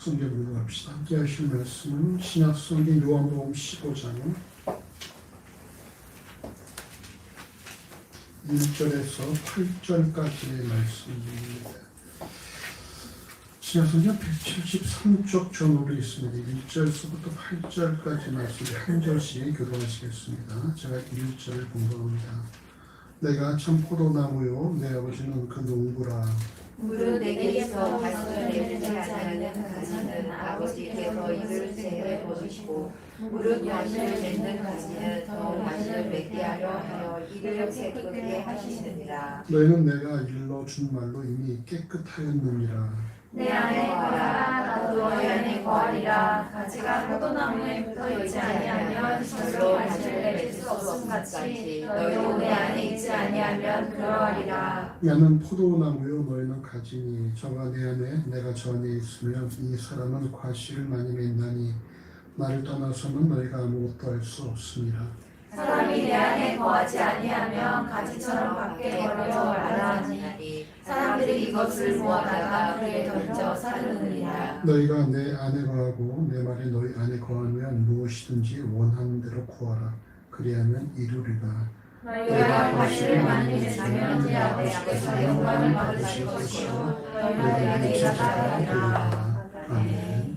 성경 공부합시다. 함께 하실 말씀은 신약 성경 요한복음 15장 1절에서 8절까지의 말씀입니다. 신약 성경 173쪽 전후로 있습니다. 1절서부터 8절까지 말씀을 한 절씩 교도하시겠습니다. 제가 1절을 공부합니다. 내가 참 포도나무요 내 아버지는 그 농부라. 무릇 내게서 가시를 맺지 아니하는 가지는 아버지께서 이를 제거해 버리시고 무릇 가시를 맺는 가지는 더욱 가시를 맺게 하려 이를 깨끗게 하시느니라. 너희는 내가 일러준 말로 이미 깨끗하였느니라. 내 안에 거하라 나도 너희 안에 거하리라. 가지가 포도나무에 붙어있지 아니하면 절로 가시를 맺을 수 없음같이 너희도 내 안에 있지 아니하면 그러하리라. 나는 포도나무요 너희는 가지니 저가 내 안에 내가 저 안에 있으면 이 사람은 과실을 많이 맺나니 나를 떠나서는 너희가 아무것도 할 수 없습니다. 사람이 내 안에 거하지 아니하면 가지처럼 밖에 버려져 말하니 사람들이 이것을 모아다가 불에 던져 사르느니라. 너희가 내 안에 거하고 내 말이 너희 안에 거하면 무엇이든지 원하는 대로 구하라. 그리하면 이루리라. 너희가 과실을 많이 맺으면 내 아버지께서 영광을 받으실 것이요 너희가 내 안에 있으리라. 아멘.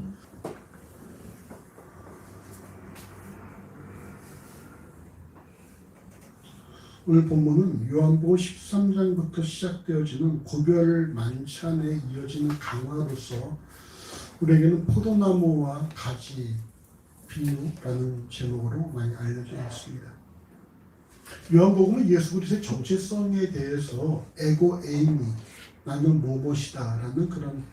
오늘 본문은 요한복음 13장부터 시작되어지는 고별 만찬에 이어지는 강화로서 우리에게는 포도나무와 가지 비유라는 제목으로 많이 알려져 있습니다. 요한복음은 예수 그리스도의 정체성에 대해서 에고 에이미 나는 무엇이다 라는 그런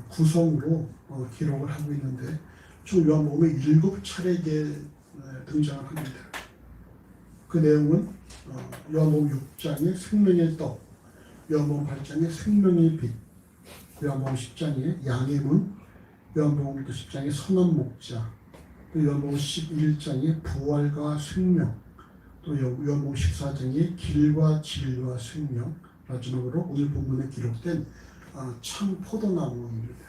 구성으로 기록을 하고 있는데 총 요한복음에 7차례에 등장을 합니다. 그 내용은 요한복음 6장의 생명의 떡, 요한복음 8장의 생명의 빛, 요한복음 10장의 양의 문, 요한복음 10장의 선한 목자, 또 요한복음 11장의 부활과 생명, 또 요한복음 14장의 길과 진리와 생명, 마지막으로 오늘 본문에 기록된 참 포도나무입니다.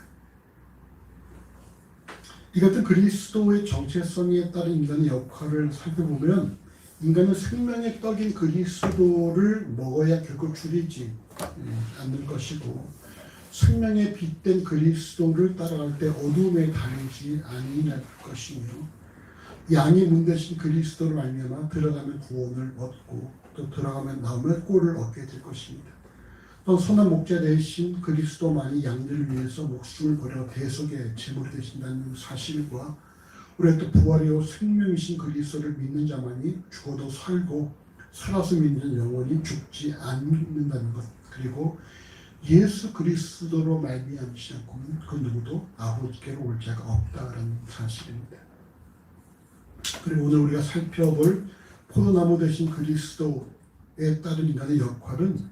이 같은 그리스도의 정체성에 따른 인간의 역할을 살펴보면 인간은 생명의 떡인 그리스도를 먹어야 결코 줄이지 않는 것이고 생명의 빛된 그리스도를 따라갈 때 어둠에 다니지 아니할 것이며 양의 문 대신 그리스도를 알면 들어가면 구원을 얻고 또 들어가면 나오면 꼴을 얻게 될 것입니다. 또 선한 목자 대신 그리스도만이 양들을 위해서 목숨을 버려 대속의 제물이 되신다는 사실과 우리가 또 부활이요 생명이신 그리스도를 믿는 자만이 죽어도 살고 살아서 믿는 영혼이 죽지 않는다는 것, 그리고 예수 그리스도로 말미암지 않고는 그 누구도 아버지께로 올 자가 없다라는 사실입니다. 그리고 오늘 우리가 살펴볼 포도나무 대신 그리스도에 따른 인간의 역할은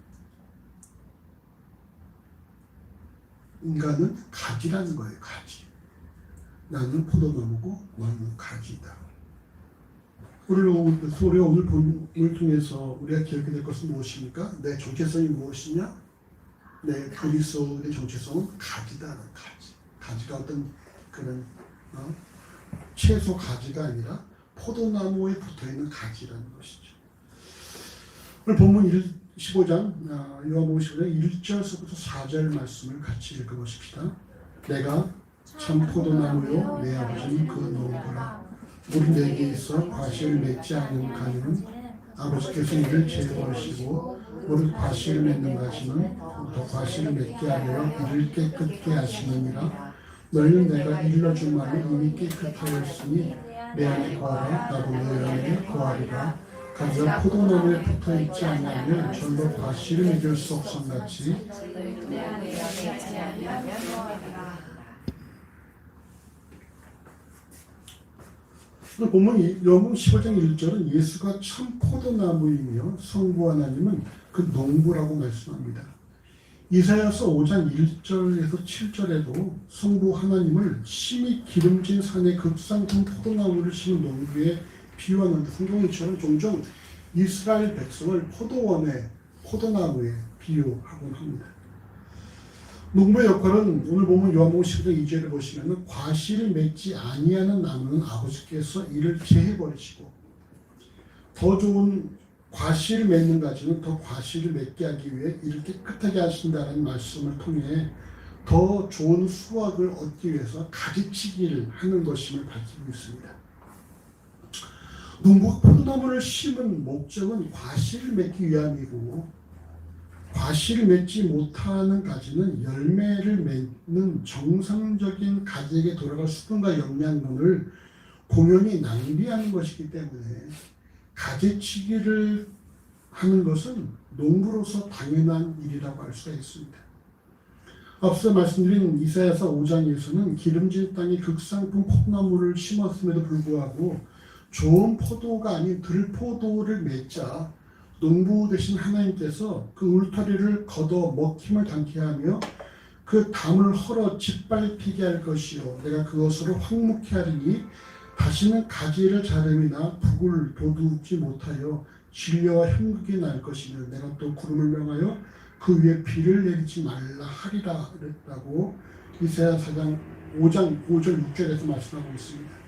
인간은 가지라는 거예요. 가지. 나는 포도나무고 너는 가지다. 우리가 오늘 본문을 통해서 우리가 기억해야 될 것은 무엇입니까? 내 정체성이 무엇이냐? 내 그리스도의 정체성은 가지다. 가지. 가지가 어떤 그런 채소 가지가 아니라 포도나무에 붙어있는 가지라는 것이죠. 오늘 본문 15장 요한복음 15장 1절서부터 4절 말씀을 같이 읽어보십시다. 내가 참 포도나무요 내 아버지는 그 농부라. 우리 내게 있어 과실을 맺지 않은 가지는 아버지께서 이를 제거하시고 우리 과실을 맺는 가지는 더 과실을 맺게 하려 이를 깨끗게 하시느니라. 너희는 내가 일러준 말을 이미 깨끗하였으니 내 안에 거하라. 나도 너희 안에 거하리라. 가지가 포도나무에 붙어있지 않으면 절로 과실을 맺을 수 없음같이 보면 요한복음 15장 1절은 예수가 참 포도나무이며 성부 하나님은 그 농부라고 말씀합니다. 이사야서 5장 1절에서 7절에도 성부 하나님을 심히 기름진 산에 극상큰 포도나무를 심은 농부에 비유하는 성경처럼 종종 이스라엘 백성을 포도원에 포도나무에 비유하곤 합니다. 농부의 역할은 오늘 보면 요한복음 10장 2절을 보시면 과실을 맺지 아니하는 나무는 아버지께서 이를 제해버리시고 더 좋은 과실을 맺는 가지는 더 과실을 맺게 하기 위해 이를 깨끗하게 하신다는 말씀을 통해 더 좋은 수확을 얻기 위해서 가지치기를 하는 것임을 밝히고 있습니다. 농부가 포도나무를 심은 목적은 과실을 맺기 위함이고 과실을 맺지 못하는 가지는 열매를 맺는 정상적인 가지에게 돌아갈 수분과 영양분을 공연히 낭비하는 것이기 때문에 가지치기를 하는 것은 농부로서 당연한 일이라고 할 수가 있습니다. 앞서 말씀드린 이사야서 5장에서는 기름진 땅에 극상품 포도나무를 심었음에도 불구하고 좋은 포도가 아닌 들포도를 맺자 농부 되신 하나님께서 그 울타리를 걷어 먹힘을 당케 하며 그 담을 헐어 짓밟히게 할 것이요 내가 그것으로 황무케 하리니 다시는 가지를 자름이나 북을 도둑지 못하여 진려와 형극이 날 것이며 내가 또 구름을 명하여 그 위에 비를 내리지 말라 하리라 그랬다고 이사야 4장 5장 5절 6절에서 말씀하고 있습니다.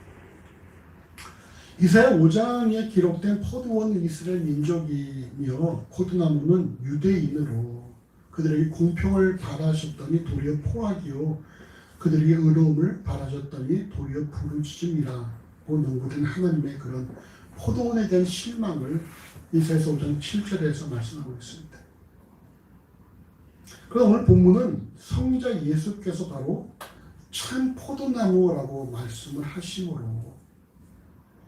이사야 5장에 기록된 포도원 이스라엘 민족이며 포도나무는 유대인으로 그들에게 공평을 바라셨더니 도리어 포악이요 그들에게 의로움을 바라셨더니 도리어 부르짖음이라고 농부된 하나님의 그런 포도원에 대한 실망을 이사야서 5장 7절에서 말씀하고 있습니다. 그럼 오늘 본문은 성자 예수께서 바로 참 포도나무라고 말씀을 하심으로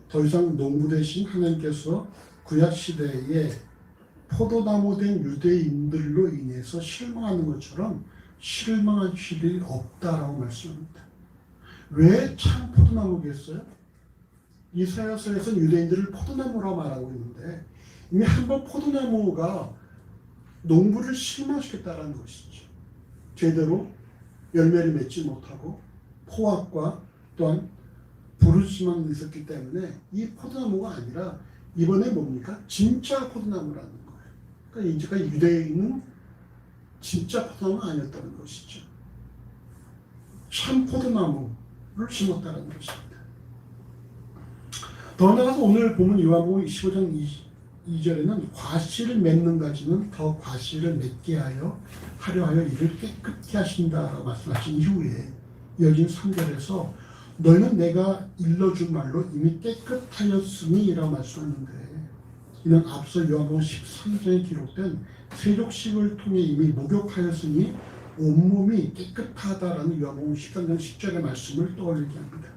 더 이상 농부 되신 하나님께서 구약시대에 포도나무 된 유대인들로 인해서 실망하는 것처럼 실망하실 일이 없다라고 말씀합니다. 왜 참 포도나무겠어요? 이사야서에서는 유대인들을 포도나무라고 말하고 있는데 이미 한번 포도나무가 농부를 실망시켰다는 것이죠. 제대로 열매를 맺지 못하고 포악과 또한 부르짖음만 있었기 때문에 이 포도나무가 아니라 이번에 뭡니까? 진짜 포도나무라는 거예요. 그러니까 이제가 유대인은 진짜 포도나무가 아니었다는 것이죠. 참 포도나무를 심었다는 것입니다. 더 나아가서 오늘 보면 요한복음 25장 2절에는 과실을 맺는 가지는 더 과실을 맺게 하려 이를 깨끗게 하신다라고 말씀하신 이후에 이어진 3절에서 너희는 내가 일러준 말로 이미 깨끗하였으니 라고 말씀하는데 이는 앞서 요한복음 13장에 기록된 세족식을 통해 이미 목욕하였으니 온몸이 깨끗하다라는 요한복음 13장 10절의 말씀을 떠올리게 합니다.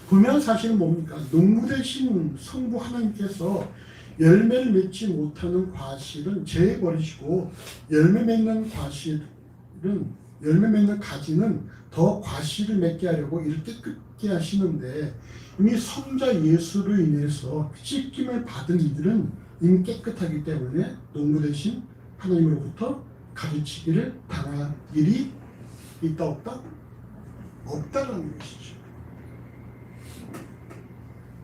보면 사실은 뭡니까? 농부 되신 성부 하나님께서 열매를 맺지 못하는 과실은 제해버리시고 열매 맺는 가지는 더 과실을 맺게 하려고 이를 깨끗게 하시는데 이미 성자 예수로 인해서 씻김을 받은 이들은 이미 깨끗하기 때문에 농부 되신 하나님으로부터 가르치기를 당할 일이 있다 없다? 없다라는 것이죠.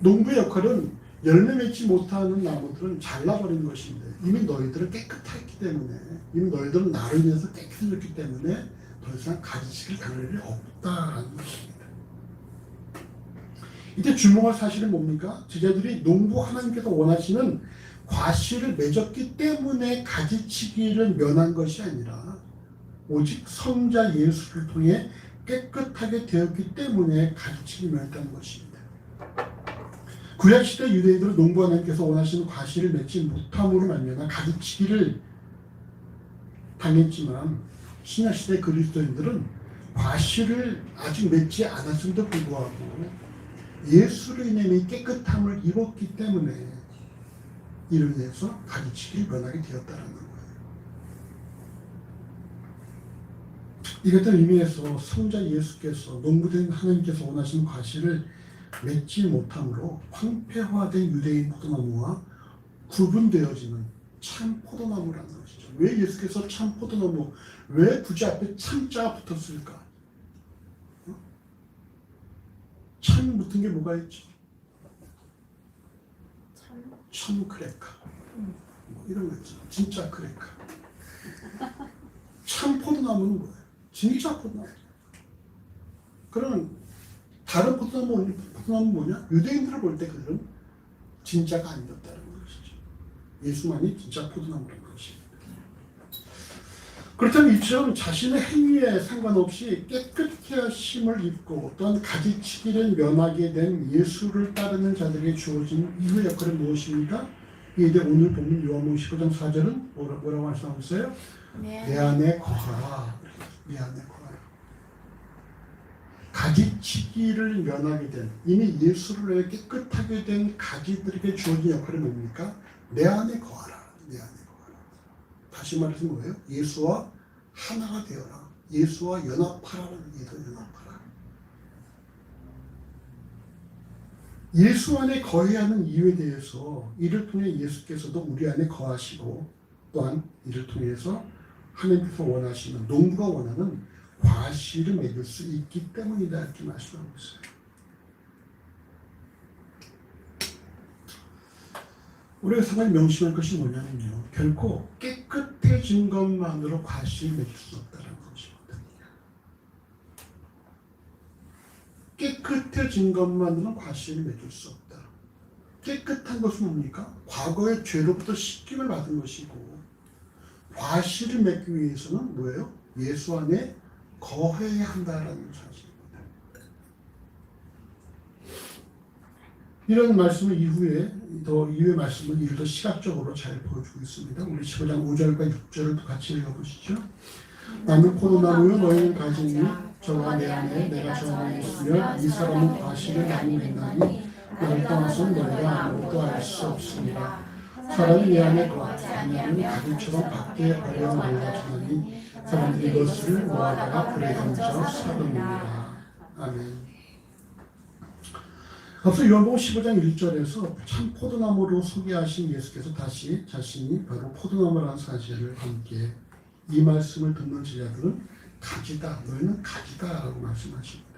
농부의 역할은 열매 맺지 못하는 나무들은 잘라버리는 것인데 이미 너희들은 깨끗했기 때문에 이미 너희들은 나로 인해서 깨끗해졌기 때문에 더 이상 가지치기를 당할 일이 없다라는 것입니다. 이때 주목할 사실은 뭡니까? 제자들이 농부 하나님께서 원하시는 과실을 맺었기 때문에 가지치기를 면한 것이 아니라 오직 성자 예수를 통해 깨끗하게 되었기 때문에 가지치기를 면했다는 것입니다. 구약시대 유대인들은 농부 하나님께서 원하시는 과실을 맺지 못함으로 말미암아 가지치기를 당했지만 신약시대 그리스도인들은 과실을 아직 맺지 않았음에도 불구하고 예수로 인해 깨끗함을 입었기 때문에 이로 인해서 가지치기를 면하게 되었다는 거예요. 이것들 의미에서 성자 예수께서 농부된 하나님께서 원하시는 과실을 맺지 못함으로 황폐화된 유대인 포도나무와 구분되어지는 참 포도나무라는 것이죠. 왜 예수께서 참 포도나무, 왜 굳이 앞에 참자가 붙었을까? 참 붙은 게 뭐가 있죠? 참 크래커 뭐 이런 거 있죠. 진짜 크래커 참 포도나무는 뭐예요? 진짜 포도나무. 그러면 다른 포도나무는 뭐냐? 유대인들을 볼 때 그들은 진짜가 아니었다는 것이죠. 예수만이 진짜 포도나무라는 것입니다. 그렇다면 이처럼 자신의 행위에 상관없이 깨끗게 하심을 입고 또한 가지치기를 면하게 된 예수를 따르는 자들에게 주어진 이후의 역할은 무엇입니까? 이제 오늘 보면 요한복음 15장 4절은 뭐라고 말씀하고 있어요? 내 안에 거하라. 내 안에 거하라. 가지치기를 면하게 된, 이미 예수를 위해 깨끗하게 된 가지들에게 주어진 역할이 뭡니까? 내 안에 거하라. 내 안에 거하라. 다시 말해서 뭐예요? 예수와 하나가 되어라. 예수와 연합하라는 얘기죠. 연합하라. 예수 안에 거해야 하는 이유에 대해서 이를 통해 예수께서도 우리 안에 거하시고 또한 이를 통해서 하나님께서 원하시는, 농부가 원하는 과실을 맺을 수 있기 때문이다 이렇게 말씀하고 있어요. 우리가 상당히 명심할 것이 뭐냐면요. 결코 깨끗해진 것만으로 과실을 맺을 수 없다는 것입니다. 깨끗해진 것만으로는 과실을 맺을 수 없다. 깨끗한 것은 뭡니까? 과거의 죄로부터 씻김을 받은 것이고 과실을 맺기 위해서는 뭐예요? 예수 안에 거해야 한다라는 사실입니다. 이런 말씀을 이후에 이후의 말씀은 이를 더 시각적으로 잘 보여주고 있습니다. 우리 15장 5절과 6절을 같이 읽어보시죠. 나는 포도나무요 너희는 가지니 저와 내 안에 내가 저 안에 있으면 이 사람은 과실을 많이 맺나니 나를 떠나서 너희가 아무것도 알 수 없습니다. 사람이 내 안에 거하지 아니하면 가지처럼 밖에 버려 말라주나니 사람들이 이것을 모아다가 불에 던져 사릅니다. 아멘. 앞서 요한복음 15장 1절에서 참 포도나무로 소개하신 예수께서 다시 자신이 바로 포도나무라는 사실을 함께 이 말씀을 듣는 제자들은 가지다, 너희는 가지다라고 말씀하십니다.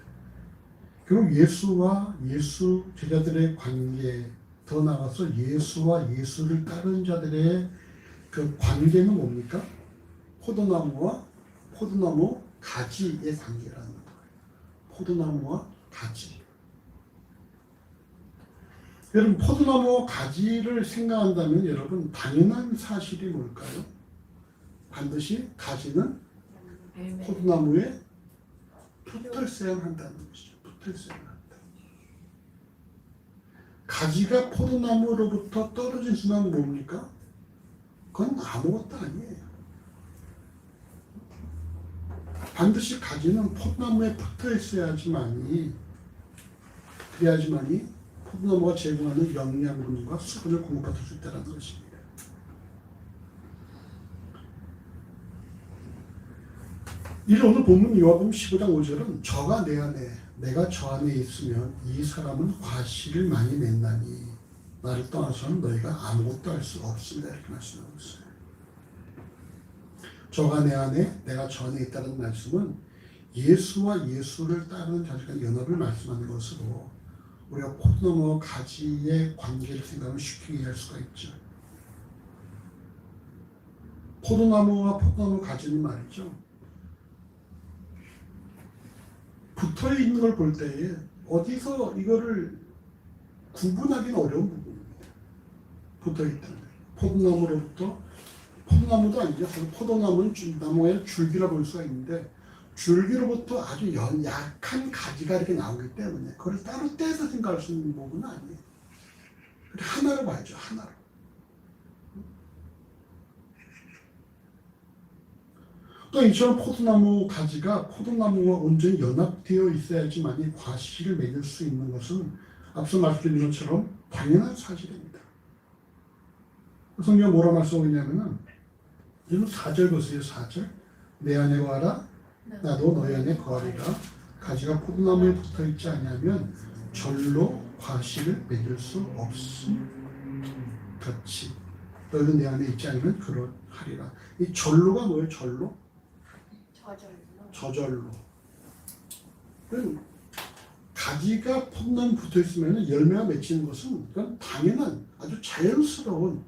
결국 예수와 예수 제자들의 관계, 더 나아가서 예수와 예수를 따르는 자들의 그 관계는 뭡니까? 포도나무와 포도나무 가지의 관계라는 거예요. 포도나무와 가지. 여러분 포도나무 가지를 생각한다면 여러분 당연한 사실이 뭘까요? 반드시 가지는 포도나무에 붙어 있어야 한다는 것이죠. 붙어 있어야 한다. 가지가 포도나무로부터 떨어진 순간 뭡니까? 그건 아무것도 아니에요. 반드시 가지는 포도나무에 붙어 있어야지만이 그래야지만이 포도나무가 제공하는 영양분과 수분을 공급받을 수 있다는 것입니다. 이를 오늘 본문 요한복음 15장 5절은 저가 내 안에 내가 저 안에 있으면 이 사람은 과실을 많이 맺나니 나를 떠나서는 너희가 아무것도 할 수 없습니다 이렇게 말씀하고 있어요. 저가 내 안에 내가 저 안에 있다는 말씀은 예수와 예수를 따르는 자들과 연합을 말씀하는 것으로 우리가 포도나무와 가지의 관계를 생각하면 쉽게 이해할 수가 있죠. 포도나무와 포도나무 가지는 말이죠. 붙어 있는 걸 볼 때에 어디서 이거를 구분하기는 어려운 부분입니다. 붙어 있다는 포도나무로부터 포도나무도 아니죠. 포도나무는 나무의 줄기라 볼 수가 있는데 줄기로부터 아주 약한 가지가 이렇게 나오기 때문에 그걸 따로 떼서 생각할 수 있는 부분은 아니에요. 하나로 봐야죠. 하나로. 또 이처럼 포도나무 가지가 포도나무와 온전히 연합되어 있어야지만이 과실을 맺을 수 있는 것은 앞서 말씀드린 것처럼 당연한 사실입니다. 성경이 뭐라 말씀하고 있냐면은 여러분 4절 보세요. 4절 내 안에 거하라 나도 너희 안에 거하리라. 가지가 포도나무에 붙어있지 아니하면 절로 과실을 맺을 수 없음 같이 너희는 내 안에 있지 않으면 그러하리라. 이 절로가 뭐예요? 절로? 저절로. 가지가 포도나무에 붙어있으면 열매가 맺히는 것은 그건 당연한 아주 자연스러운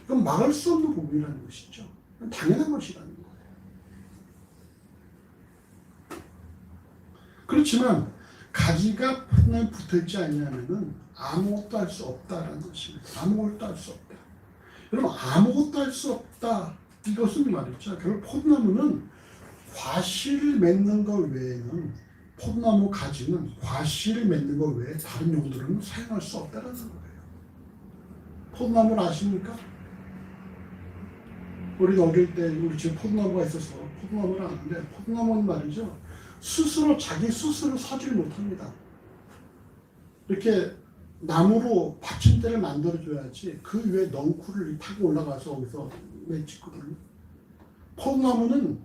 그건 막을 수 없는 부분이라는 것이죠. 당연한 것이라는 거예요. 그렇지만 가지가 포도나무에 붙어있지 않냐면은 아무것도 할 수 없다라는 것입니다. 아무것도 할 수 없다. 여러분 아무것도 할 수 없다. 이것은 말이죠. 결국 포도나무는 과실을 맺는 것 외에는 포도나무 가지는 과실을 맺는 것 외에 다른 용도로는 사용할 수 없다는 거예요. 포도나무를 아십니까? 우리가 어릴 때 우리 집에 포도나무가 있어서 포도나무를 아는데 포도나무는 말이죠. 자기 스스로 서지를 못합니다. 이렇게 나무로 받침대를 만들어줘야지 그 위에 넝쿨을 타고 올라가서 거기서 맺거든요. 포도나무는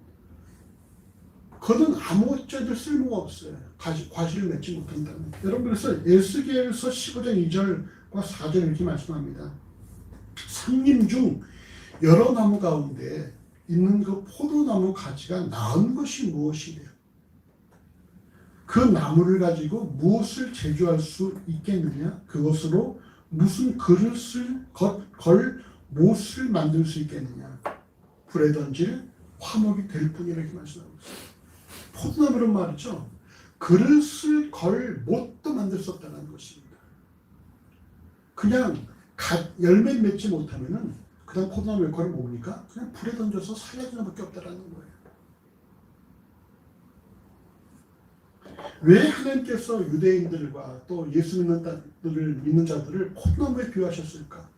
그는 아무것도 쓸모가 없어요. 과실을 맺지 못한다는. 여러분 그래서 에스겔서 15장 2절과 4절 이렇게 말씀합니다. 삼림 중 여러 나무 가운데 있는 그 포도나무 가지가 나은 것이 무엇이냐? 그 나무를 가지고 무엇을 제조할 수 있겠느냐? 그것으로 무슨 그릇을 걸 못을 만들 수 있겠느냐? 불에 던질 화목이 될 뿐이라 이렇게 말씀하고 있어요. 포도나무는 말이죠. 그릇을 걸 못도 만들 수 없다는 것입니다. 그냥 열매 맺지 못하면은 그냥 포도나무 역할은 뭡니까? 그냥 불에 던져서 살려주는 밖에 없다는 거예요. 왜 하나님께서 유대인들과 또 예수 믿는 자들을 포도나무에 비유하셨을까?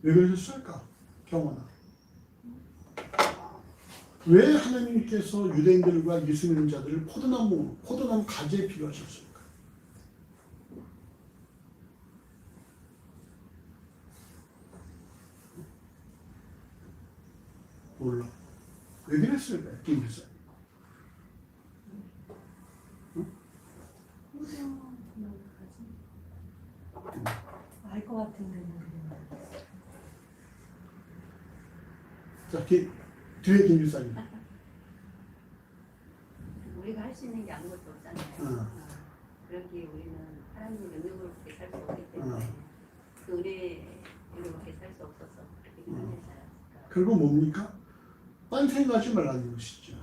왜 그러셨을까? 경원아. 왜 하나님께서 유대인들과 예수 믿는 자들을 포도나무 가지에 비유하셨을까? 몰라. 왜 그랬을까? 김기사. 알 것 같은데 자, 뒤에 김기사님. 우리가 할 수 있는 게 아무것도 없잖아요. 그렇기에 우리는 하나님의 능력으로밖에 살 수 없기 때문에 그 은혜로밖에 살 수 없어서 그렇게 하나님 살았을까. 그리고 뭡니까? 딴 생각하지 말라는 것이죠.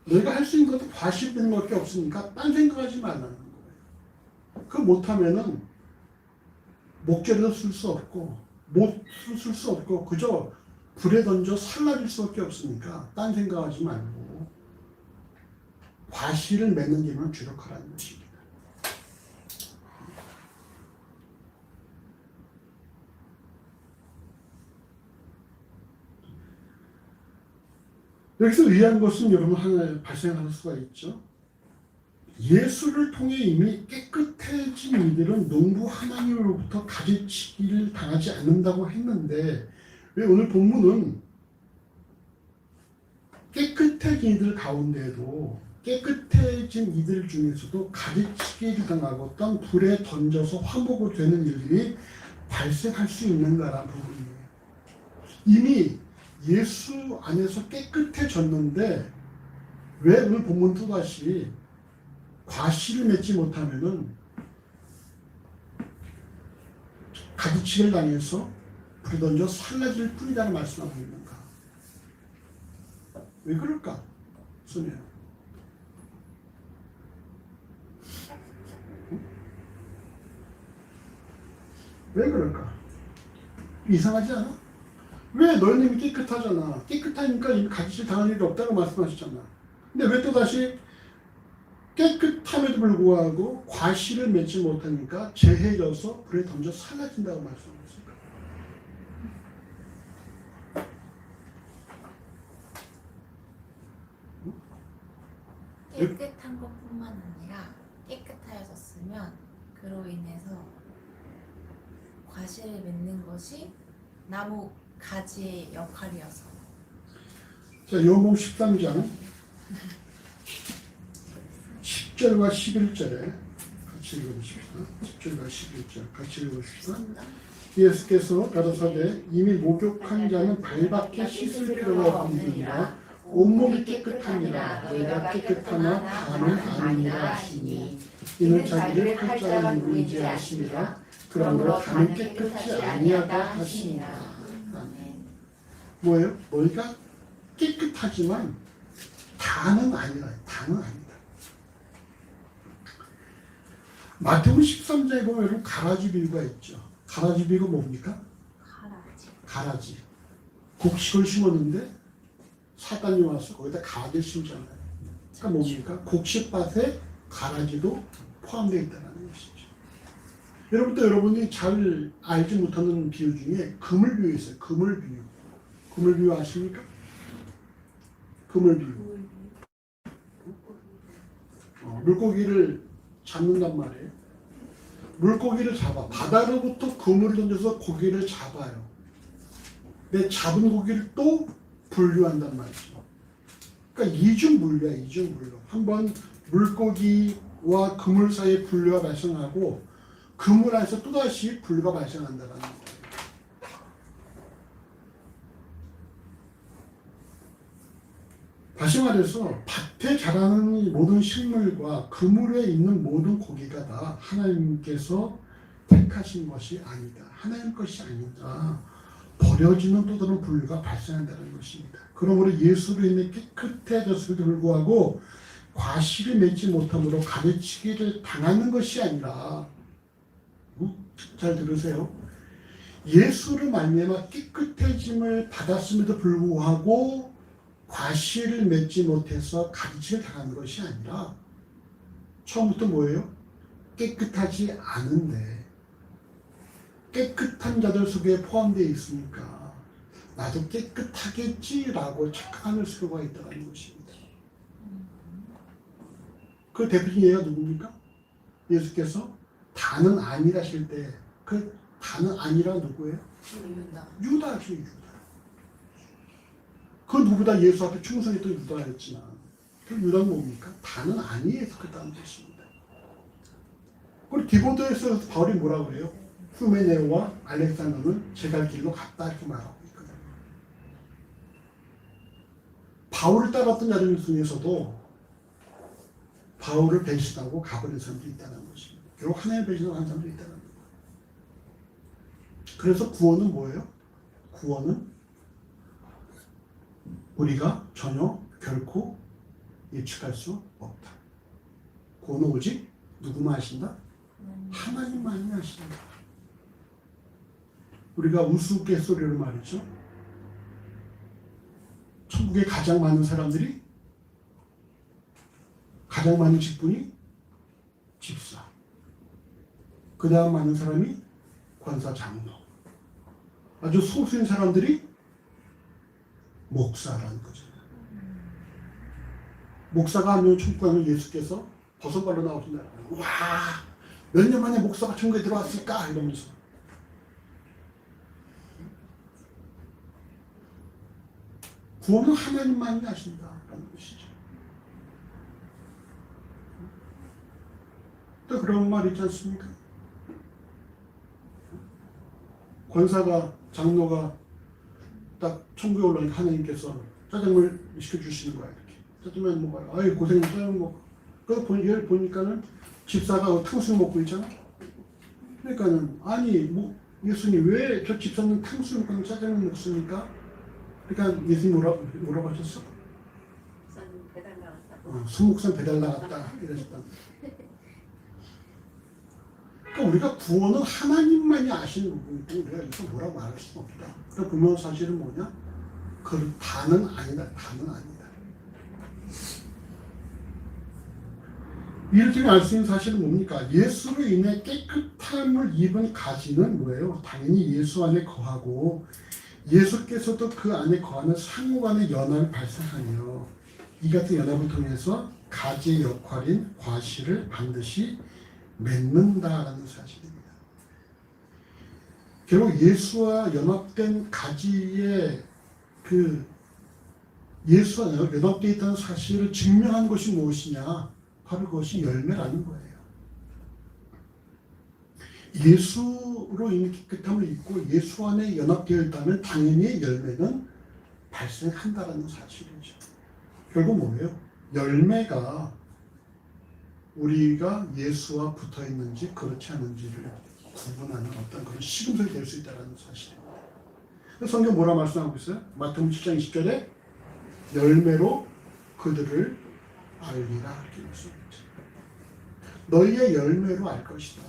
내가 할 수 있는 것도 과실되는 것밖에 없으니까 딴 생각하지 말라는 거예요. 그거 못하면은 목재도 쓸 수 없고 못 쓸 수 없고 그저 불에 던져 살라질 수밖에 없으니까 딴 생각하지 말고 과실을 맺는 길만 주력하라는 것입니다. 여기서 의아한 것은 여러분 하나 발생할 수가 있죠. 예수를 통해 이미 깨끗해진 이들은 농부 하나님으로부터 가지치기를 당하지 않는다고 했는데 왜 오늘 본문은 깨끗해진 이들 가운데도 깨끗해진 이들 중에서도 가지치기를 당하고 어떤 불에 던져서 화목으로 되는 일들이 발생할 수 있는가라는 부분이에요. 이미 예수 안에서 깨끗해졌는데 왜 오늘 본문 또다시 과실을 맺지 못하면은 가지치기를 당해서 불에 던져 살라질 뿐이라는 말씀하고 있는가? 왜 그럴까? 소녀. 왜 그럴까? 이상하지 않아? 왜 너희는 깨끗하잖아. 깨끗하니까 이미 가지치기 당할 일이 없다고 말씀하셨잖아. 근데 왜 또다시 깨끗함에도 불구하고 과실을 맺지 못하니까 재해져서 불에 던져 살라진다고 말씀하셨을까? 깨끗한 것뿐만 아니라 깨끗하여졌으면 그로 인해서 과실을 맺는 것이 나무 가지의 역할이어서. 자, 요한복음 13장 10절과 11절에 같이 읽어보십시다. 10절과 11절 같이 읽어보십시다. 예수께서 가로사대 이미 목욕한 자는 발밖에 씻을 필요가 없느니라 온몸이 깨끗하니라 너희가 깨끗하나 다는 아니라 하시니 이는 자기를 팔자가 누구인지 아심이라 그러므로 다는 깨끗하지 아니하다 하시니라. 뭐예요? 너희가 깨끗하지만 다는 아니라, 다는 아니다. 마태복음 13장에 보면 여러분 가라지 비유가 있죠. 가라지 비유가 뭡니까? 가라지. 가라지. 곡식을 심었는데 사단이 와서 거기다 가라지를 심잖아요. 그러니까 뭡니까? 곡식밭에 가라지도 포함되어 있다는 것이죠. 여러분 또 여러분이 잘 알지 못하는 비유 중에 그물 비유 있어요. 그물 비유. 그물 비유 아십니까? 그물 비유. 물고기를 잡는단 말이에요. 물고기를 잡아. 바다로부터 그물을 던져서 고기를 잡아요. 근데 잡은 고기를 또 분류한단 말이죠. 그러니까 이중 분류야, 이중 분류. 한번 물고기와 그물 사이에 분류가 발생하고 그물 안에서 또다시 분류가 발생한다는 거예요. 다시 말해서 밭에 자라는 모든 식물과 그물에 있는 모든 고기가 다 하나님께서 택하신 것이 아니다. 하나님 것이 아니다. 버려지는 또 다른 분류가 발생한다는 것입니다. 그러므로 예수로 인해 깨끗해졌음에도 불구하고 과실을 맺지 못함으로 가르치기를 당하는 것이 아니라, 잘 들으세요. 예수를 말미암아 깨끗해짐을 받았음에도 불구하고 과실을 맺지 못해서 가르치기를 당하는 것이 아니라, 처음부터 뭐예요? 깨끗하지 않은데 깨끗한 자들 속에 포함되어 있으니까 나도 깨끗하겠지라고 착각하는 수요가 있다는 것입니다. 그 대표적인 예가 누굽니까? 예수께서 다는 아니라실 때 그 다는 아니라 누구예요? 유다죠, 유다. 그 누구보다 예수 앞에 충성했던 유다였지만 그 유다는 뭡니까? 다는 아니에 속했다는 것입니다. 그리고 디모데에서 바울이 뭐라고 그래요? 후메네오와 알렉산더는 제 갈 길로 갔다 이렇게 말하고 있거든요. 바울을 따랐던 자들 중에서도 바울을 배신하고 가버린 사람들이 있다는 것입니다. 결국 하나님을 배신하고 한 사람들이 있다는 거예요. 그래서 구원은 뭐예요? 구원은 우리가 전혀 결코 예측할 수 없다. 구원은 오직 누구만 하신다? 하나님만이 하신다. 우리가 우스갯소리로 말이죠. 천국에 가장 많은 사람들이, 가장 많은 직분이 집사. 그 다음 많은 사람이 권사 장로. 아주 소수인 사람들이 목사라는 거죠. 목사가 아니면 천국 가면 예수께서 버선발로 나오신다. 와, 몇 년 만에 목사가 천국에 들어왔을까? 이러면서. 구원은 하나님만이 하신다라는 것이죠. 또 그런 말 있지 않습니까? 권사가, 장로가 딱 천국에 올라오니까 하나님께서 짜장면 시켜주시는 거야. 이렇게. 짜장면 먹어요. 아이, 고생, 짜장면 먹고. 그래서 얘를 보니까는 집사가 탕수육 먹고 있잖아. 그러니까는, 아니, 뭐, 예수님 왜 저 집사는 탕수육 먹고 짜장면 먹습니까? 그러니까 예수님 뭐라고 하셨어? 목사님 배달 나갔다. 순목사 배달 나갔다. 이러셨다. 그러니까 우리가 구원은 하나님만이 아시는 부분이고 우리가 여기서 뭐라고 말할 수는 없다. 그러니까 보면 사실은 뭐냐? 그 다는 아니다. 다는 아니다. 이를 통해 알 수 있는 사실은 뭡니까? 예수로 인해 깨끗함을 입은 가지는 뭐예요? 당연히 예수 안에 거하고 예수께서도 그 안에 거하는 상호간의 연합이 발생하며 이 같은 연합을 통해서 가지의 역할인 과실을 반드시 맺는다라는 사실입니다. 결국 예수와 연합된 가지의 그 예수와 연합되어 있다는 사실을 증명하는 것이 무엇이냐? 바로 그것이 열매라는 거예요. 예수로 인해 깨끗함을 입고 예수 안에 연합되어 있다면 당연히 열매는 발생한다라는 사실이죠. 결국 뭐예요? 열매가 우리가 예수와 붙어 있는지 그렇지 않은지를 구분하는 어떤 그런 시금석이 될 수 있다는 사실입니다. 성경 뭐라 말씀하고 있어요? 마태복음 7장 20절에 열매로 그들을 알리라 이렇게 말씀했죠. 너희의 열매로 알 것이다.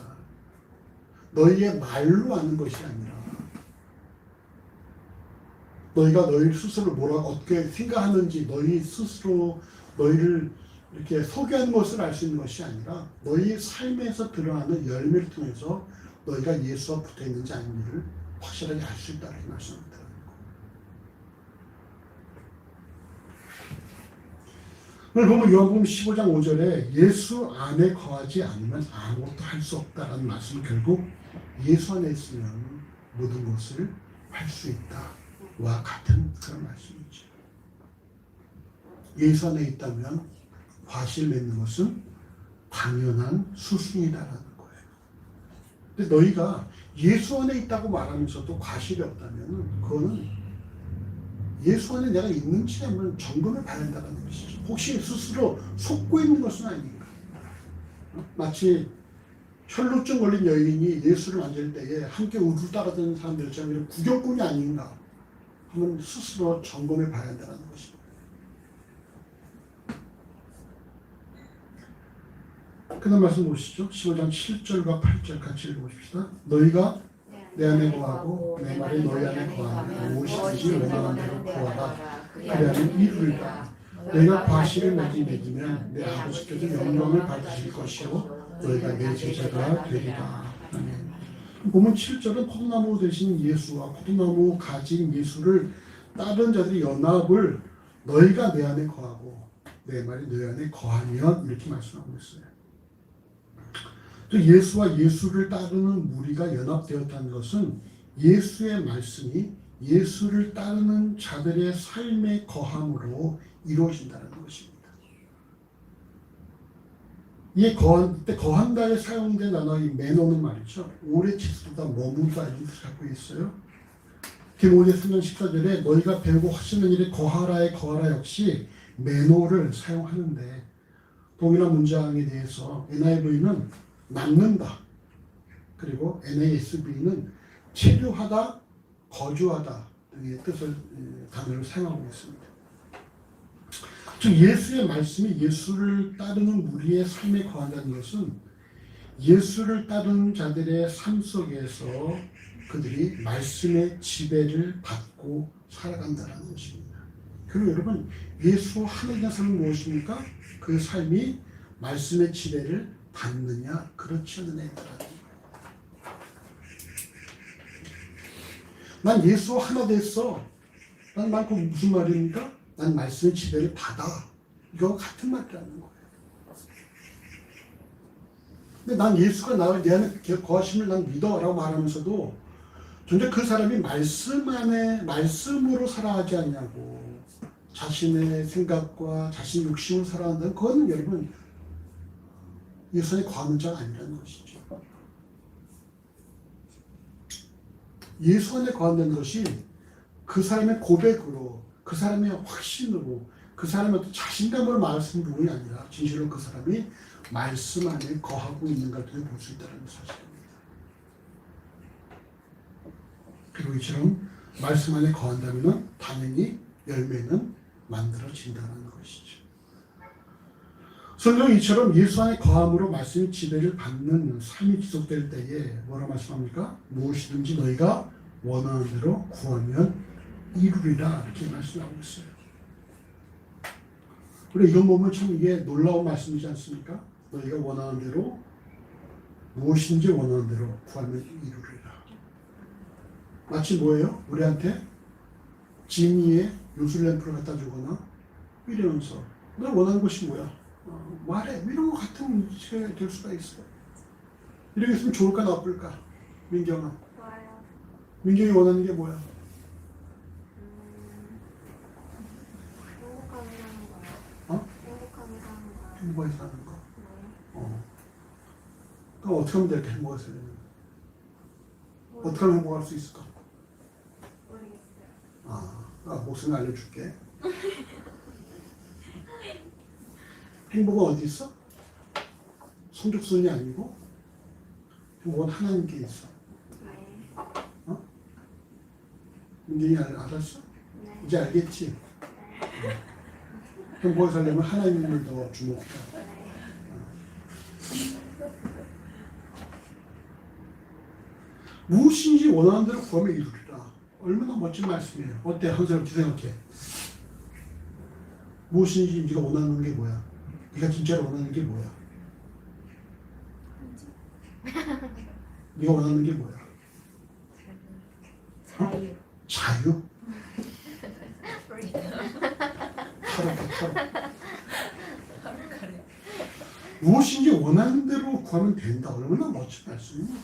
너희의 말로 아는 것이 아니라 너희가 너희 스스로 뭐라고 어떻게 생각하는지 너희 스스로 너희를 이렇게 소개하는 것을 알 수 있는 것이 아니라 너희 삶에서 드러나는 열매를 통해서 너희가 예수와 붙어 있는지 아닌지를 확실하게 알 수 있다는 말씀입니다. 오늘 보면 요한복음 15장 5절에 예수 안에 거하지 않으면 아무것도 할 수 없다라는 말씀은 결국 예수 안에 있으면 모든 것을 할 수 있다와 같은 그런 말씀이죠. 예수 안에 있다면 과실 맺는 것은 당연한 수순이다라는 거예요. 근데 너희가 예수 안에 있다고 말하면서도 과실이 없다면 그거는 예수 안에 내가 있는지 한번 점검해 봐야 한다는 것이죠. 혹시 스스로 속고 있는 것은 아닌가? 마치 혈루증 걸린 여인이 예수를 만질 때에 함께 우르르 따라다니는 사람들처럼 구경꾼이 아닌가? 한번 스스로 점검해 봐야 한다는 것입니다. 그 다음 말씀 보시죠. 15장 7절과 8절 같이 읽어보십시다. 너희가 내 안에 거하고 내 말이 너희 안에 거하면 무엇이든지 원하는 대로 구하라. 그리하면 이루리라. 너희가 과실을 맺으면 내 아버지께서 영광을 받으실 것이요 너희가 내 제자가 되리라. 아멘. 보면 7절은 포도나무 되신 예수와 포도나무 가진 예수를 따른 자들의 연합을 너희가 내 안에 거하고 내 말이 너희 안에 거하면 이렇게 말씀하고 있어요. 예수와 예수를 따르는 무리가 연합되었다는 것은 예수의 말씀이 예수를 따르는 자들의 삶의 거함으로 이루어진다는 것입니다. 이때 거한다에 사용된 단어인 매너는 말이죠. 오래 지수다 머무다 이 뜻을 갖고 있어요. 디모데 3장 14절에 너희가 배우고 하시는 일에 거하라의 거하라 역시 매너를 사용하는데 동일한 문장에 대해서 NIV는 낳는다. 그리고 NASB는 체류하다, 거주하다 등의 뜻을 단어를 사용하고 있습니다. 즉 예수의 말씀이 예수를 따르는 무리의 삶에 거한다는 것은 예수를 따르는 자들의 삶 속에서 그들이 말씀의 지배를 받고 살아간다는 것입니다. 그리고 여러분 예수 하나에 대한 삶은 무엇입니까? 그 삶이 말씀의 지배를 받느냐 그렇지 않느냐에 따라 난 예수와 하나 됐어. 난 그 무슨 말입니까? 난 말씀의 지배를 받아. 이거 같은 말이라는 거예요. 근데 난 예수가 내 안에 거하심을 난 믿어라고 말하면서도 근데 그 사람이 말씀 안에 말씀으로 살아가지 않냐고 자신의 생각과 자신 욕심으로 살아간다는 그건 여러분 예수 안에 거하는 자가 아니라는 것이죠. 예수 안에 거한다는 것이 그 사람의 고백으로 그 사람의 확신으로 그 사람의 어떤 자신감을 말하는 부분이 아니라 진실로 그 사람이 말씀 안에 거하고 있는 것들을 볼 수 있다는 사실입니다. 그리고 이처럼 말씀 안에 거한다면 당연히 열매는 만들어진다는 것이죠. 성경은 이처럼 예수 안에 거함으로 말씀의 지배를 받는 삶이 지속될 때에 뭐라 말씀합니까? 무엇이든지 너희가 원하는 대로 구하면 이루리라 이렇게 말씀하고 있어요. 그래 이건 보면 참 이게 놀라운 말씀이지 않습니까? 너희가 원하는 대로 무엇인지 원하는 대로 구하면 이루리라. 마치 뭐예요? 우리한테 지니의 요술램프를 갖다 주거나 이러면서 너 원하는 것이 뭐야? 말해. 이런 것 같은 시간이 될 수가 있어요. 이렇게 있으면 좋을까 나쁠까? 민경아. 좋아요. 민경이 원하는 게 뭐야? 행복하게 사는 거요. 어? 행복하게 사는 거요. 행복하게 사는 거. 네. 그럼 어떻게 하면 될까? 행복하게 살려면? 어떻게 하면 행복할 수 있을까? 모르겠어요. 목숨을 알려줄게. 행복은 어디 있어? 성적순이 아니고 행복은 하나님께 있어. 네. 민경이 알았어? 네. 이제 알겠지? 행복하게 살려면 하나님을 더 주목해야 돼. 무엇인지 원하는 대로 구하면 이루리라. 얼마나 멋진 말씀이에요. 어때? 항상 이렇게 생각해. 무엇인지 네가 원하는 게 뭐야? 네가 진짜로 원하는 게 뭐야? 네가 원하는 게 뭐야? 자유. 자유? 타락해. 무엇인지 원하는 대로 구하면 된다. 얼마나 멋진 말씀입니까?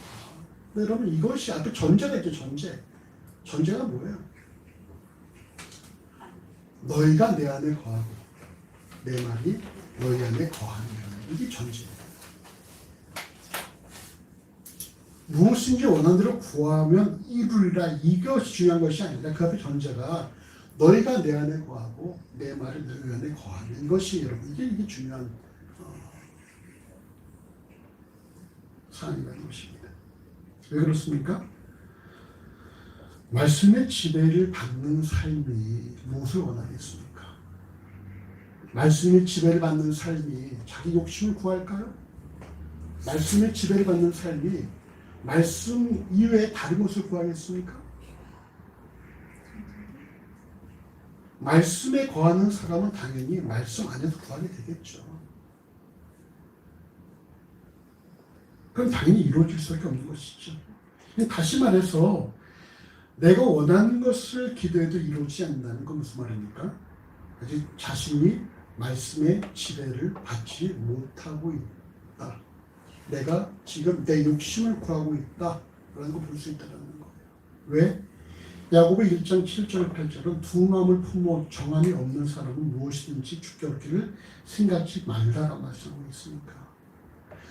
근데 여러분 이것이 앞에 전제가 있죠. 전제가 뭐예요? 너희가 내 안에 거하고 내 말이 너희 안에 거하는 이게 전제예요. 무엇인지 원하는 대로 구하면 이루리라. 이것이 중요한 것이 아니라 그 앞에 전제가 너희가 내 안에 거하고 내 말이 너희 안에 거하는 것이 여러분 이게 중요한 사안이라는 것입니다. 왜 그렇습니까? 말씀의 지배를 받는 삶이 무엇을 원하겠습니까? 말씀의 지배를 받는 삶이 자기 욕심을 구할까요? 말씀의 지배를 받는 삶이 말씀 이외에 다른 것을 구하겠습니까? 말씀에 거하는 사람은 당연히 말씀 안에서 구하게 되겠죠. 그럼 당연히 이루어질 수밖에 없는 것이죠. 다시 말해서 내가 원하는 것을 기도해도 이루어지지 않는다는 건 무슨 말입니까? 아직 자신이 말씀의 지배를 받지 못하고 있다. 내가 지금 내 욕심을 구하고 있다라는 걸 볼 수 있다는 거예요. 왜? 야고보 1장 7절 8절은 두 마음을 품어 정함이 없는 사람은 무엇이든지 죽게 얻기를 생각지 말라라고 말씀하고 있으니까.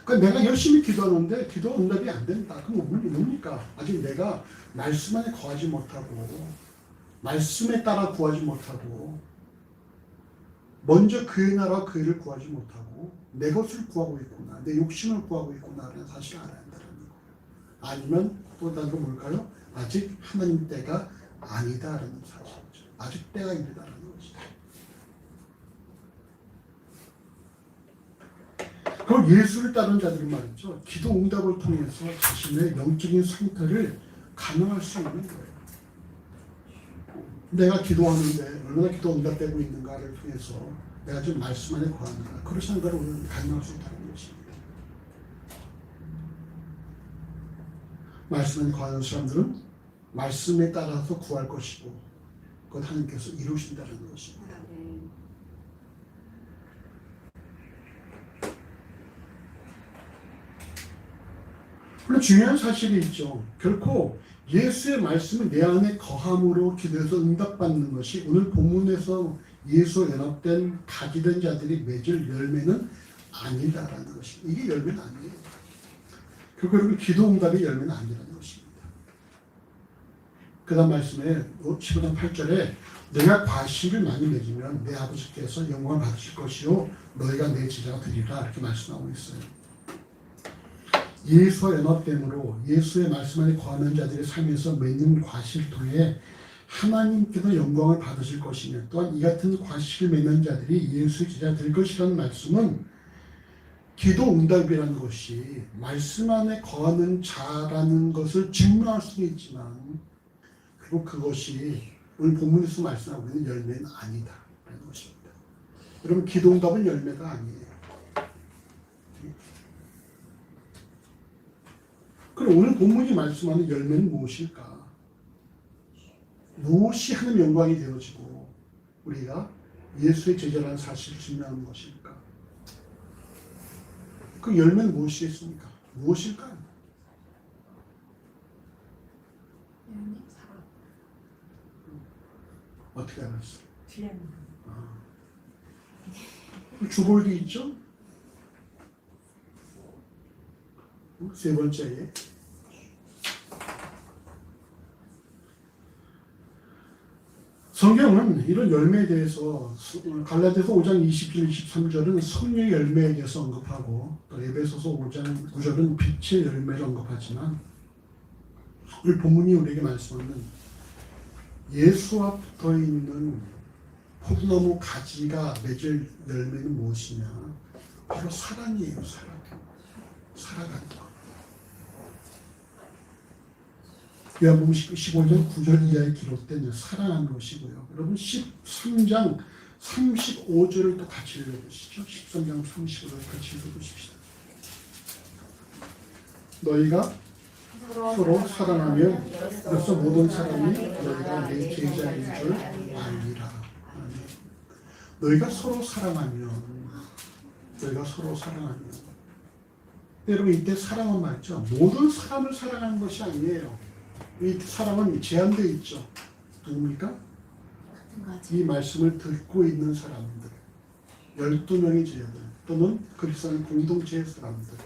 그러니까 내가 열심히 기도하는데 기도 응답이 안 된다. 그럼 뭡니까? 아직 내가 말씀 안에 거하지 못하고 말씀에 따라 구하지 못하고 먼저 그의 나라와 그 일을 구하지 못하고 내 것을 구하고 있구나. 내 욕심을 구하고 있구나라는 사실을 알아야 한다는 거예요. 아니면 또 다른 건 뭘까요? 아직 하나님 때가 아니다라는 사실이죠. 아직 때가 이르다라는 것이죠. 그럼 예수를 따르는 자들은 말이죠. 기도 응답을 통해서 자신의 영적인 상태를 가능할 수 있는 거예요. 내가 기도하는데 얼마나 기도 응답되고 있는가를 통해서 내가 지금 말씀 안에 거하는가. 그렇지 않은 걸 오늘 가능할 수 있다는 것입니다. 말씀 안에 거하는 사람들은 말씀에 따라서 구할 것이고 그것 하나님께서 이루신다는 것입니다. 그런데 중요한 사실이 있죠. 결코 예수의 말씀은 내 안에 거함으로 기도해서 응답받는 것이 오늘 본문에서 예수와 연합된 가지된 자들이 맺을 열매는 아니다라는 것입니다. 이게 열매는 아니에요. 결국 기도 응답의 열매는 아니라는 것입니다. 그 다음 말씀에 15장 8절에 내가 과실을 많이 맺으면 내 아버지께서 영광을 받으실 것이요 너희가 내 제자가 되리라 이렇게 말씀하고 있어요. 예수와 연합됨으로 예수의 말씀 안에 거하는 자들의 삶에서 맺는 과실을 통해 하나님께서 영광을 받으실 것이며 또한 이 같은 과실을 맺는 자들이 예수의 제자가 될 것이라는 말씀은 기도 응답이라는 것이 말씀 안에 거하는 자라는 것을 증명할 수는 있지만 그리고 그것이 오늘 본문에서 말씀하고 있는 열매는 아니다라는 것입니다. 여러분 기도 응답은 열매가 아니에요. 그럼 오늘 본문이 말씀하는 열매는 무엇일까? 무엇이 하나님 영광이 되어지고 우리가 예수의 제자라는 사실을 증명하는 것일까? 그 열매는 무엇이겠습니까? 무엇일까요? 어떻게 알았어? 주볼도 있죠? 세 번째에 성경은 이런 열매에 대해서 갈라디아서 5장 21, 23절은 성령의 열매에 대해서 언급하고 또 에베소서 5장 9절은 빛의 열매를 언급하지만 오늘 본문이 우리에게 말씀하는 예수와 붙어 있는 포도나무 가지가 맺을 열매는 무엇이냐? 바로 사랑이에요, 사랑. 살아가는 것. 요한복음 15장 9절 이하에 기록된 사랑하는 것이고요. 여러분 13장 35절을 또 같이 읽어보시죠. 13장 35절을 같이 읽어보십시다. 너희가 서로 사랑하며 그래서 모든 사람이 너희가 내 제자인 줄 알리라. 아멘. 너희가 서로 사랑하면 여러분 이때 사랑은 말이죠. 모든 사람을 사랑하는 것이 아니에요. 이 사랑은 제한되어 있죠. 누굽니까? 같은 가지. 이 말씀을 듣고 있는 사람들 12명의 제자들 또는 그리스도의 공동체의 사람들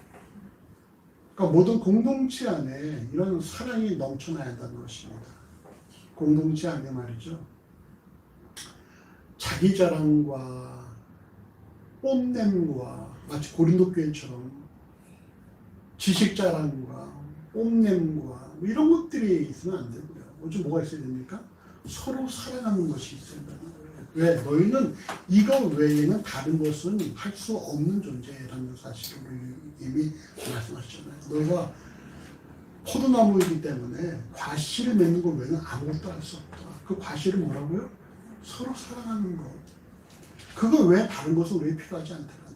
그러니까 모든 공동체 안에 이런 사랑이 넘쳐나야 한다는 것입니다. 공동체 안에 말이죠. 자기 자랑과 뽐냄과 마치 고린도 교회처럼 지식 자랑과 뽐냄과 뭐 이런 것들이 있으면 안 되고요. 요즘 뭐가 있어야 됩니까? 서로 사랑하는 것이 있어야 된다는 거예요. 왜? 너희는 이거 외에는 다른 것은 할 수 없는 존재라는 사실을 이미 말씀하셨잖아요. 너희가 포도나무이기 때문에 과실을 맺는 것 외에는 아무것도 할 수 없다. 그 과실은 뭐라고요? 서로 사랑하는 것. 그거 외에 다른 것은 왜 필요하지 않다는 거예요.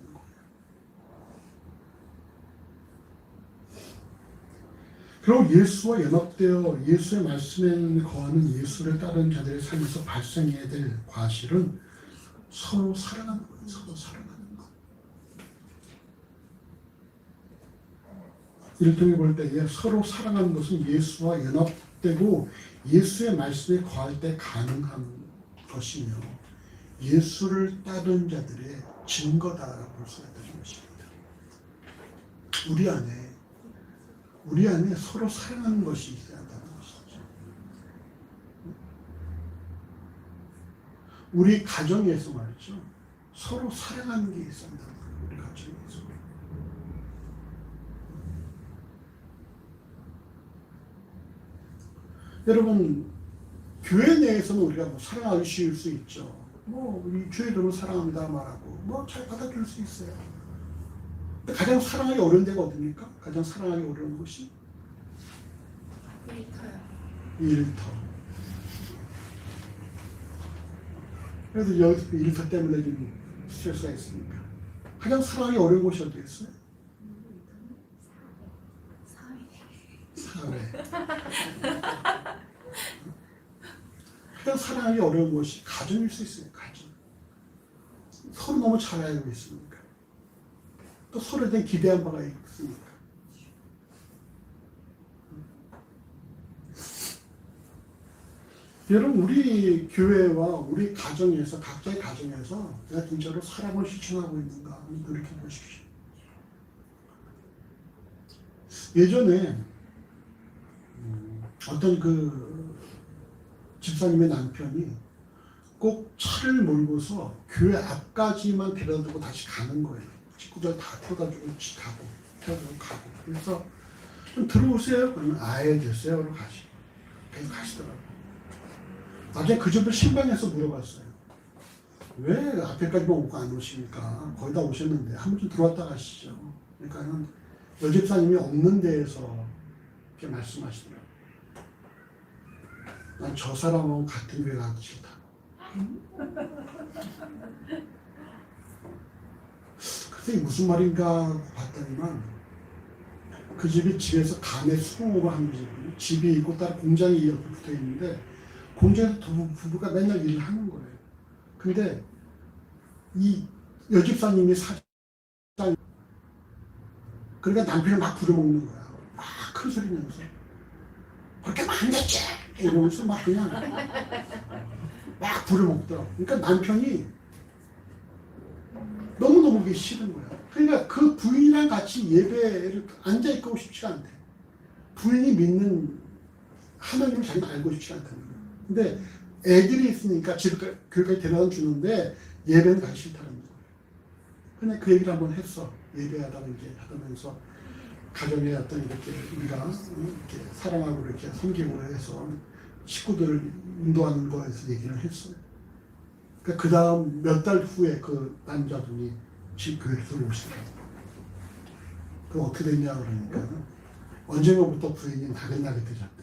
그리고 예수와 연합되어 예수의 말씀에 거하는 예수를 따르는 자들의 삶에서 발생해야 될 과실은 서로 사랑하는 거예요. 서로 사랑하는 것. 이를 통해 볼 때에 서로 사랑하는 것은 예수와 연합되고 예수의 말씀에 거할 때 가능한 것이며 예수를 따르는 자들의 증거다라고 볼 수가 있다는 것입니다. 우리 안에 서로 사랑하는 것이 있어야 한다는 것이죠. 우리 가정에서 말이죠. 서로 사랑하는 게 있어야 한다는 거예요. 우리 가정에서. 여러분, 교회 내에서는 우리가 뭐 사랑하기 쉬울 수 있죠. 뭐, 우리 교회들은 사랑합니다 말하고, 뭐 잘 받아줄 수 있어요. 가장 사랑하기 어려운 데가 어딥니까? 가장 사랑하기 어려운 곳이? 일터. 그래서 여기서 일터 때문에 좀 스트레스가 있습니까? 가장 사랑하기 어려운 곳이 어디겠어요? 사회. 가장 사랑하기 어려운 곳이 가정일 수 있어요. 가정. 서로 너무 잘 알고 있으니까. 또 서로에 대한 기대한 바가 있으니까. 여러분 우리 교회와 우리 가정에서 각자의 가정에서 내가 진짜로 사랑을 실천하고 있는가 한번 그렇게 보십시오. 예전에 어떤 그 집사님의 남편이 꼭 차를 몰고서 교회 앞까지만 데려다주고 다시 가는 거예요. 식구들 다 태워가지고 가고 태워가지고 가고 그래서 좀 들어오세요. 그러면 아예 됐어요. 그러고 계속 가시더라고요. 나중에 그 집을 신방에서 물어봤어요. 왜 앞에까지만 오고 안 오십니까? 거의 다 오셨는데 한 번쯤 들어왔다 가시죠. 그러니까는 여집사님이 없는 데에서 이렇게 말씀하시더라고요. 난 저 사람하고 같은 교회 가기 싫다. 그게 무슨 말인가 봤더니만 그 집이 집에서 간에 수공업을 하는 집이에요. 집이 있고 따로 공장이 옆에 붙어 있는데 공장에서 부부가 맨날 일을 하는 거예요. 근데 이 여집사님이 그러니까 남편을 막 부려먹는 거야. 막 큰 소리 내면서 그렇게 하면 안 됐지! 이러면서 막 그냥 막 부려먹더라고. 그러니까 남편이 너무너무 그게 싫은 거야. 그러니까 그 부인이랑 같이 예배를 앉아있고 싶지가 않대. 부인이 믿는 하나님을 자기는 알고 싶지 않다는 거야. 근데 애들이 있으니까 교회까지 데려다 주는데 예배는 가기 싫다는 거예요. 근데 그 얘기를 한번 했어. 예배하다가 이제 하면서 가정에 어떤 이렇게 우리가 이렇게 사랑하고 이렇게 섬기고 해서 식구들을 인도하는 거에서 얘기를 했어요. 그러니까 그 다음 몇 달 후에 그 남자분이 집 교회에 들어오시더라고요. 그 어떻게 됐냐 그러니까 언젠가부터 부인이 나긋나긋 해졌대.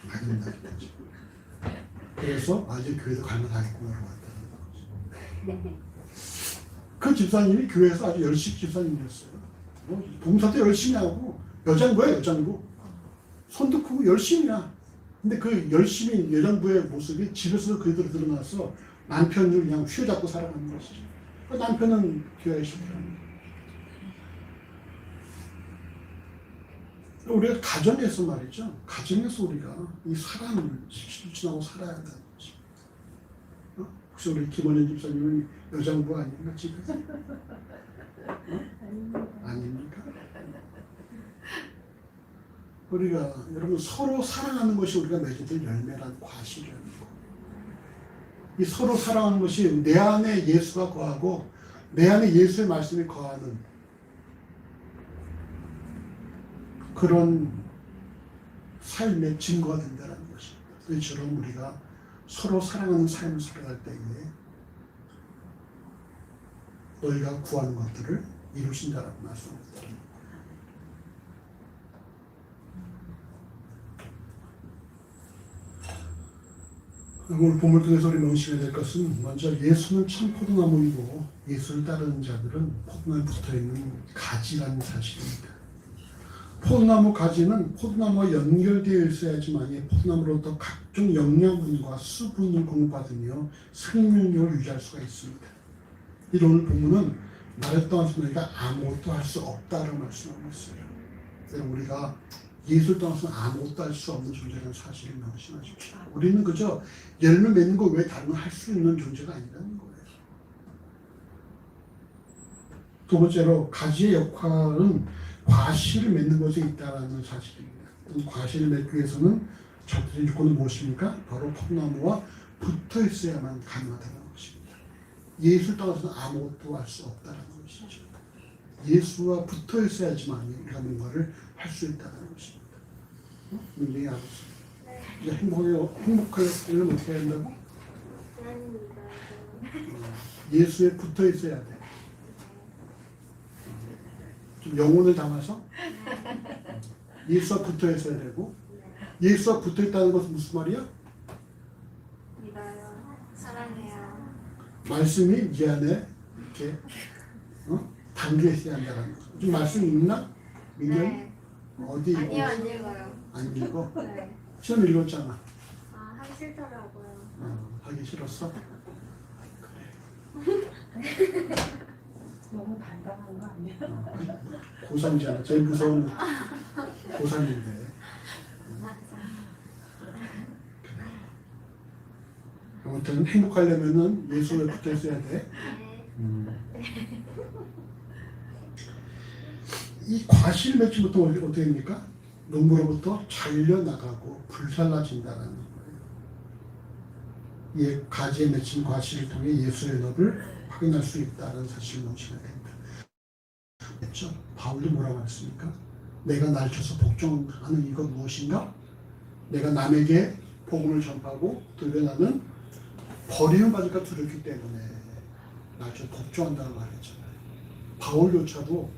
나긋나긋 해졌대. 그래서 이제 교회도 갈만하겠구나 그러고 왔다는 거지. 그 집사님이 교회에서 아주 열심 집사님이었어요. 봉사도 열심히 하고 여장부야 여장부. 손도 크고 열심히야. 근데 그 열심히 여장부의 모습이 집에서 그대로 드러나서 남편을 그냥 휘어잡고 살아가는 것이죠. 그 남편은 교회에 실패합니다. 우리가 가정에서 말이죠. 가정에서 우리가 이 사랑을 실천하고 살아야 한다는 거죠. 혹시 우리 김원현 집사님은 여장부 아닙니까 집에서? 아닙니까? 우리가 여러분 서로 사랑하는 것이 우리가 맺어질 열매란 과실이라는 거. 이 서로 사랑하는 것이 내 안에 예수가 거하고 내 안에 예수의 말씀이 거하는 그런 삶의 증거가 된다는 것입니다. 이처럼 우리가 서로 사랑하는 삶을 살아갈 때에 너희가 구하는 것들을 이루신다라고 말씀합니다. 오늘 본문을 통해서 우리 명심해야 될 것은 먼저 예수는 참 포도나무이고 예수를 따르는 자들은 포도나무에 붙어있는 가지라는 사실입니다. 포도나무 가지는 포도나무와 연결되어 있어야지만 포도나무로부터 각종 영양분과 수분을 공급받으며 생명력을 유지할 수가 있습니다. 이 오늘 본문은 나를 떠나서 너희가 아무것도 할 수 없다라고 말씀하고 있어요. 우리가 예수를 떠나서 아무것도 할 수 없는 존재라는 사실을 명심하십시오. 우리는 그저 열매 맺는 것 외에 다른 걸 할 수 있는 존재가 아니라는 거예요. 두 번째로 가지의 역할은 과실을 맺는 것에 있다는 사실입니다. 과실을 맺기 위해서는 적절한 조건은 무엇입니까? 바로 포도나무와 붙어 있어야만 가능하다는 것입니다. 예수를 떠나서는 아무것도 할 수 없다는 것이죠. 예수와 붙어 있어야지만 우리가 뭔가를 할 수 있다는 것입니다. 굉장히 알았습니다. 이제 행복하려면 어떻게 해야 된다고? 예수에 붙어 있어야 돼. 좀 영혼을 담아서 예수와 붙어 있어야 되고, 예수와 붙어 있다는 것은 무슨 말이야? 믿어요. 사랑해요. 말씀이 이 안에 이렇게 담겨 있어야 한다는 거죠. 좀 말씀 있나? 민경? 네. 어디 읽어? 아니요, 안 읽어요. 안 읽어? 네. 시험 읽었잖아. 하기 싫더라고요. 하기 싫었어? 너무 단단한 거 아니야? 고3이잖아. 제일 무서운 고3인데. 아무튼 행복하려면은 예수에 붙어 있어야 돼. 이 과실 맺힘부터 어떻게 됩니까? 농부로부터 잘려나가고 불살라진다는 거예요. 이 가지에 맺힌 과실을 통해 예수의 은업을 확인할 수 있다는 사실을 명심해야 됩니다. 그렇죠? 바울도 뭐라고 했습니까? 내가 날쳐서 복종하는 이것 무엇인가? 내가 남에게 복음을 전파하고 들여나는 버림을 받을까 두렵기 때문에 날쳐 복종한다는 말이잖아요. 바울조차도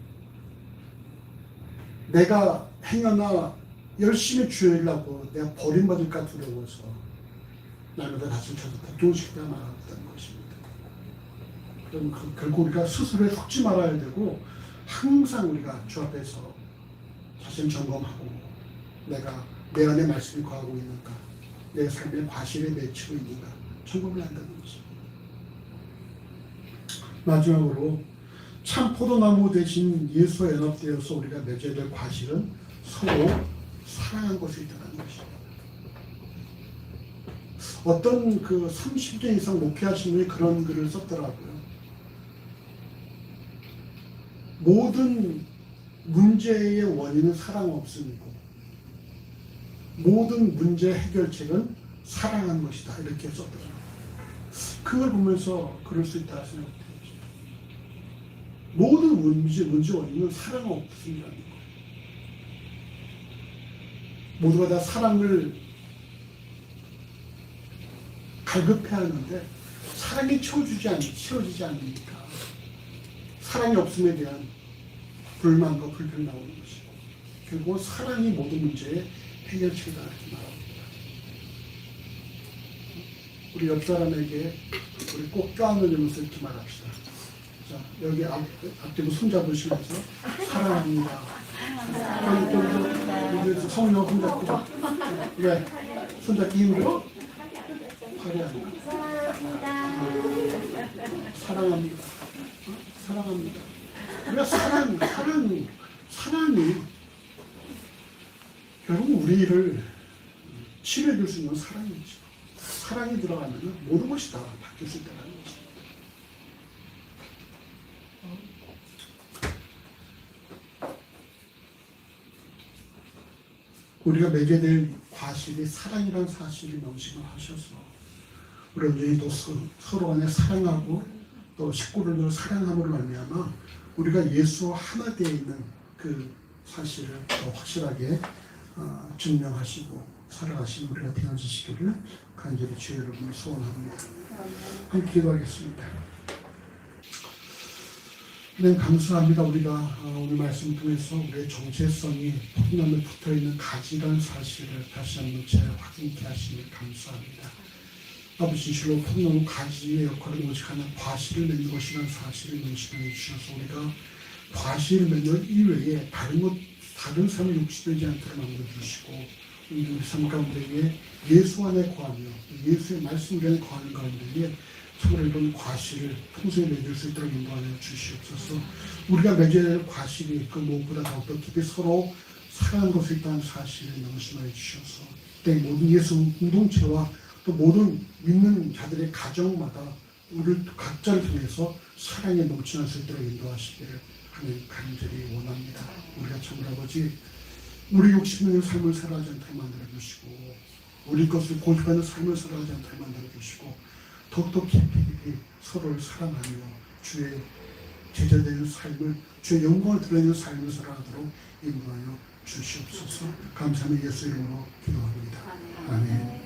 내가 행여나 열심히 주의하려고 내가 버림받을까 두려워서 날마다 다시 쳐서 복종시키다 말았다는 것입니다. 그럼 결국 우리가 스스로에 속지 말아야 되고 항상 우리가 주 앞에서 자신 점검하고 내가 내 안에 말씀이 거하고 있는가, 내 삶의 과실에 맺히고 있는가 점검을 한다는 것입니다. 마지막으로 참 포도나무 대신 예수와 연합되어서 우리가 맺어야 될 과실은 서로 사랑한 것이 있다는 것입니다. 어떤 그 30년 이상 목회하신 분이 그런 글을 썼더라고요. 모든 문제의 원인은 사랑 없음이고 모든 문제 해결책은 사랑한 것이다. 이렇게 썼더라고요. 그걸 보면서 그럴 수 있다 생각해요. 모든 문제 원인은 사랑 없음이라는 거예요. 모두가 다 사랑을 갈급해하는데 사랑이 채워지지 않으니까 사랑이 없음에 대한 불만과 불평이 나오는 것이고 결국 사랑이 모든 문제의 해결책이다 이렇게 말합니다. 우리 옆 사람에게 우리 꼭 껴안으면서 이렇게 말합시다. 자, 여기 앞뒤로 손잡으시면서 사랑합니다. 여기 성령 손잡고 왜? 손잡기 힘들어? 화려합니다. 사랑합니다. 사랑합니다. 우리가 사랑이 결국 우리를 치료해줄 수 있는 사랑이죠. 사랑이 들어가면 모든 것이 다 바뀔 수 있다는 거죠. 우리가 맺게 될 과실이 사랑이라는 사실을 명심을 하셔서 우리 언제도 서로 간에 사랑하고 또 식구를 사랑함으로 말미암아 우리가 예수와 하나 되어 있는 그 사실을 더 확실하게 증명하시고 살아가신 우리가 되어주시기를 간절히 주의 여러분을 소원합니다. 함께 기도하겠습니다. 네, 감사합니다. 우리가 오늘 말씀 통해서 우리의 정체성이 포도나무에 붙어있는 가지라는 사실을 다시 한번 재확인케 하시니 감사합니다. 아버지 실로 포도나무 가지의 역할은 오직 하나 과실을 맺는 것이라는 사실을 명심해 주셔서 우리가 과실을 맺는 이외에 다른 삶을 욕심되지 않도록 만들어주시고 우리 삶 가운데에 예수 안에 거하며 예수의 말씀 안에 거하는 가운데에 참으로 이런 과실을 풍성히 맺을 수 있도록 인도하여 주시옵소서. 우리가 맺어야 될 과실이 그 무엇보다 더욱더 깊이 서로 사랑하는 것에 있다는 사실을 명심하여 주셔서 때 모든 예수 공동체와 또 모든 믿는 자들의 가정마다 우리를 각자를 통해서 사랑에 넘치는 수 있도록 인도하시기를 하는 간절히 원합니다. 우리가 참으로 아버지 우리 욕심의 삶을 살아가지 않도록 만들어주시고 우리 것을 고집하는 삶을 살아가지 않도록 만들어주시고 더욱더 깊이 서로를 사랑하며 주의 제자되는 삶을 주의 영광을 드러내는 삶을 살아가도록 인도하여 주시옵소서. 감사하며 예수 이름으로 기도합니다. 아멘.